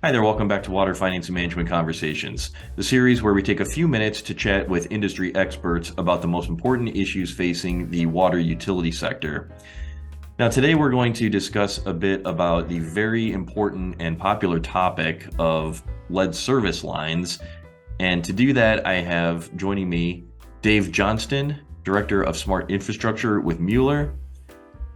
Hi there, welcome back to Water Finance and Management Conversations, the series where we take a few minutes to chat with industry experts about the most important issues facing the water utility sector. Now, today we're going to discuss a bit about the very important and popular topic of lead service lines. And to do that, I have joining me Dave Johnston, Director of Smart Infrastructure with Mueller.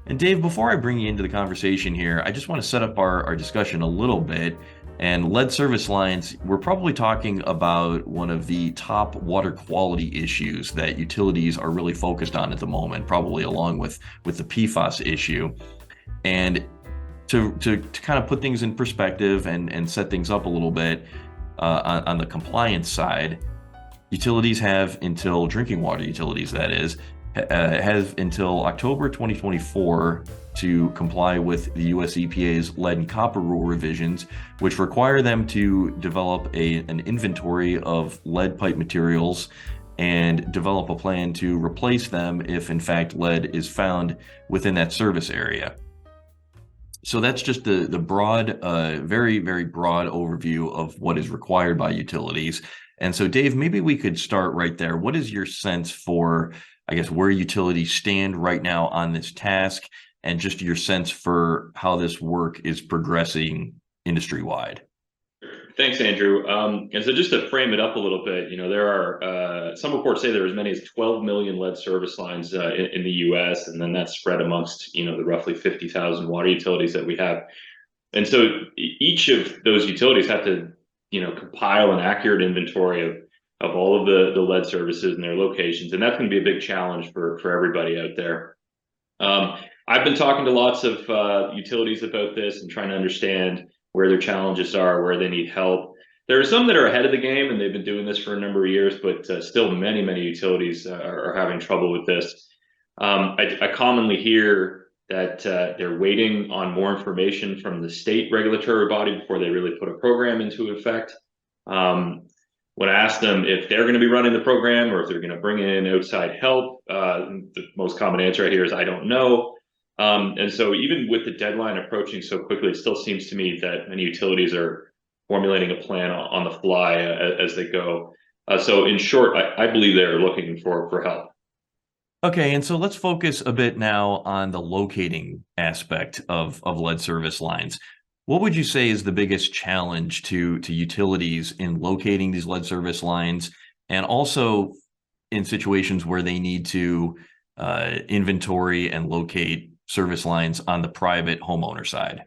And Dave, before I bring you into the conversation here, I just want to set up our discussion a little bit. And lead service lines, we're probably talking about one of the top water quality issues that utilities are really focused on at the moment, probably along with the PFAS issue. And to kind of put things in perspective and set things up a little bit on the compliance side, utilities have until drinking water utilities, that is, has until October 2024 to comply with the US EPA's lead and copper rule revisions, which require them to develop an inventory of lead pipe materials and develop a plan to replace them if, in fact, lead is found within that service area. So that's just the broad, very, very broad overview of what is required by utilities. And so, Dave, maybe we could start right there. What is your sense for, I guess, where utilities stand right now on this task, and just your sense for how this work is progressing industry-wide? Thanks, Andrew. And so just to frame it up a little bit, there are some reports say there are as many as 12 million lead service lines in the U.S., and then that's spread amongst, the roughly 50,000 water utilities that we have. And so each of those utilities have to, compile an accurate inventory of all of the lead services and their locations, and that's going to be a big challenge for everybody out there. I've been talking to lots of utilities about this and trying to understand where their challenges are, where they need help. There are some that are ahead of the game and they've been doing this for a number of years, but still many utilities are having trouble with this. I commonly hear that they're waiting on more information from the state regulatory body before they really put a program into effect. When I ask them if they're going to be running the program or if they're going to bring in outside help, the most common answer I hear is, I don't know. And so even with the deadline approaching so quickly, it still seems to me that many utilities are formulating a plan on the fly as they go. So in short, I believe they're looking for help. Okay, and so let's focus a bit now on the locating aspect of lead service lines. What would you say is the biggest challenge to utilities in locating these lead service lines, and also in situations where they need to inventory and locate service lines on the private homeowner side?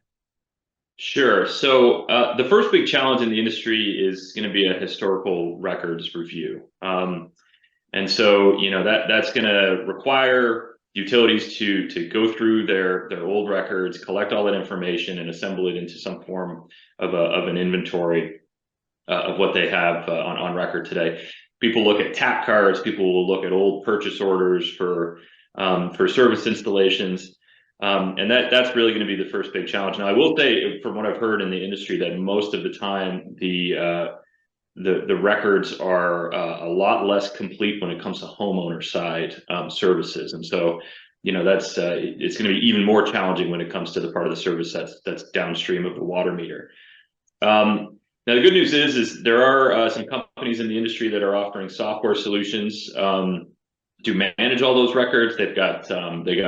Sure. So the first big challenge in the industry is going to be a historical records review. And so, that's going to require utilities to go through their old records, collect all that information, and assemble it into some form of an inventory of what they have on record today. People look at tap cards. People will look at old purchase orders for service installations. And that's really going to be the first big challenge. Now, I will say, from what I've heard in the industry, that most of the time the records are a lot less complete when it comes to homeowner side services, and so that's it's going to be even more challenging when it comes to the part of the service that's downstream of the water meter. Now, the good news is there are some companies in the industry that are offering software solutions to manage all those records. They got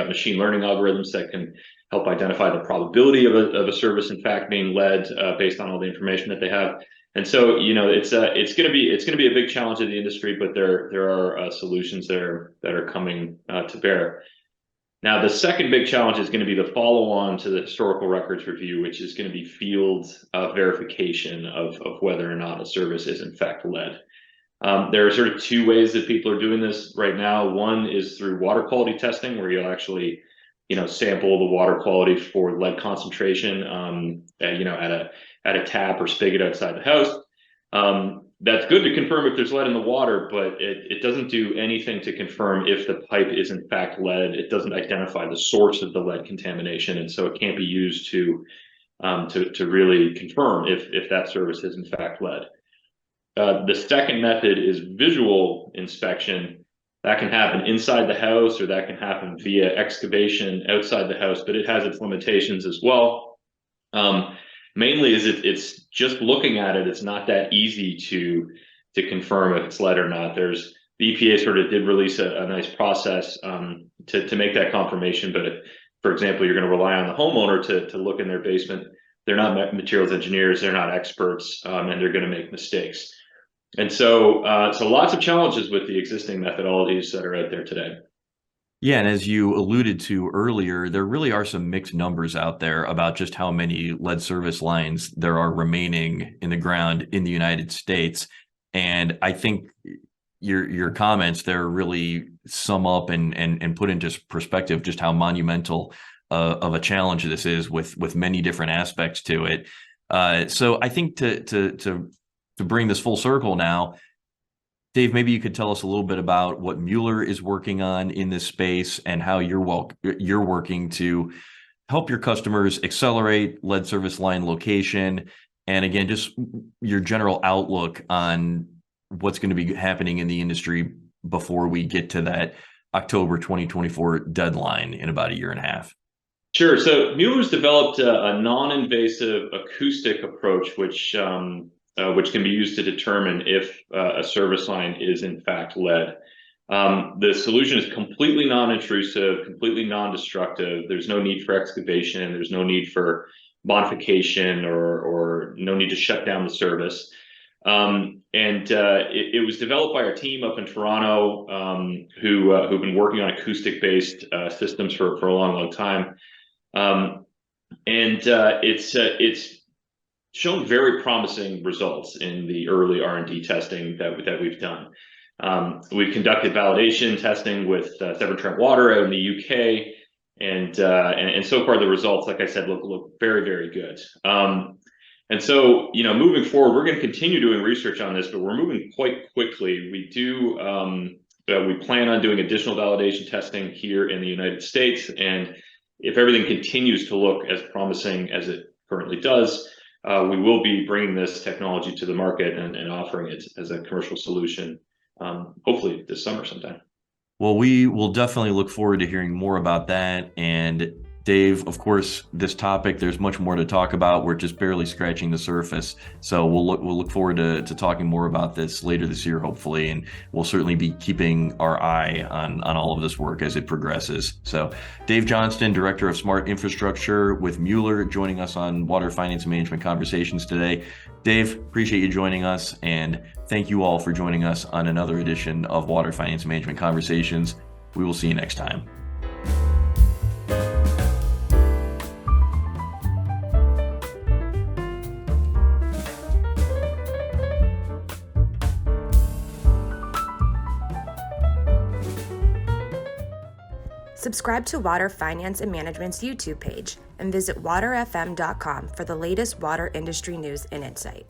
machine learning algorithms that can help identify the probability of a service in fact being led based on all the information that they have. And so, it's going to be a big challenge in the industry, but there are solutions that are coming to bear. Now, the second big challenge is going to be the follow-on to the historical records review, which is going to be field verification of whether or not a service is in fact lead. There are sort of two ways that people are doing this right now. One is through water quality testing, where you'll actually, sample the water quality for lead concentration, at a tap or spigot outside the house. That's good to confirm if there's lead in the water, but it doesn't do anything to confirm if the pipe is in fact lead. It doesn't identify the source of the lead contamination, and so it can't be used to really confirm if that service is in fact lead. The second method is visual inspection. That can happen inside the house, or that can happen via excavation outside the house, but it has its limitations as well. mainly is it's just looking at it, it's not that easy to confirm if it's lead or not. There's the EPA sort of did release a nice process to make that confirmation, but if, for example, you're going to rely on the homeowner to look in their basement, they're not materials engineers, they're not experts, and they're going to make mistakes. And so lots of challenges with the existing methodologies that are out there today. Yeah, and as you alluded to earlier, there really are some mixed numbers out there about just how many lead service lines there are remaining in the ground in the United States. And I think your comments there really sum up and put into perspective just how monumental of a challenge this is with many different aspects to it. So I think to bring this full circle now, Dave, maybe you could tell us a little bit about what Mueller is working on in this space and how you're working to help your customers accelerate lead service line location, and again, just your general outlook on what's going to be happening in the industry before we get to that October 2024 deadline in about a year and a half. Sure. So Mueller's developed a non-invasive acoustic approach, which can be used to determine if a service line is in fact lead. The solution is completely non-intrusive, completely non-destructive. There's no need for excavation. There's no need for modification or no need to shut down the service. It was developed by our team up in Toronto, who've been working on acoustic-based systems for a long time. It's shown very promising results in the early R&D testing that we've done. We've conducted validation testing with Severn Trent Water out in the UK, and so far the results, like I said, look very, very good. And so, moving forward, we're going to continue doing research on this, but we're moving quite quickly. We plan on doing additional validation testing here in the United States, and if everything continues to look as promising as it currently does, we will be bringing this technology to the market and offering it as a commercial solution, hopefully this summer sometime. Well, we will definitely look forward to hearing more about that. And Dave, of course, this topic, there's much more to talk about. We're just barely scratching the surface. So we'll look forward to talking more about this later this year, hopefully. And we'll certainly be keeping our eye on all of this work as it progresses. So Dave Johnston, Director of Smart Infrastructure with Mueller, joining us on Water Finance and Management Conversations today. Dave, appreciate you joining us. And thank you all for joining us on another edition of Water Finance and Management Conversations. We will see you next time. Subscribe to Water Finance and Management's YouTube page and visit waterfm.com for the latest water industry news and insight.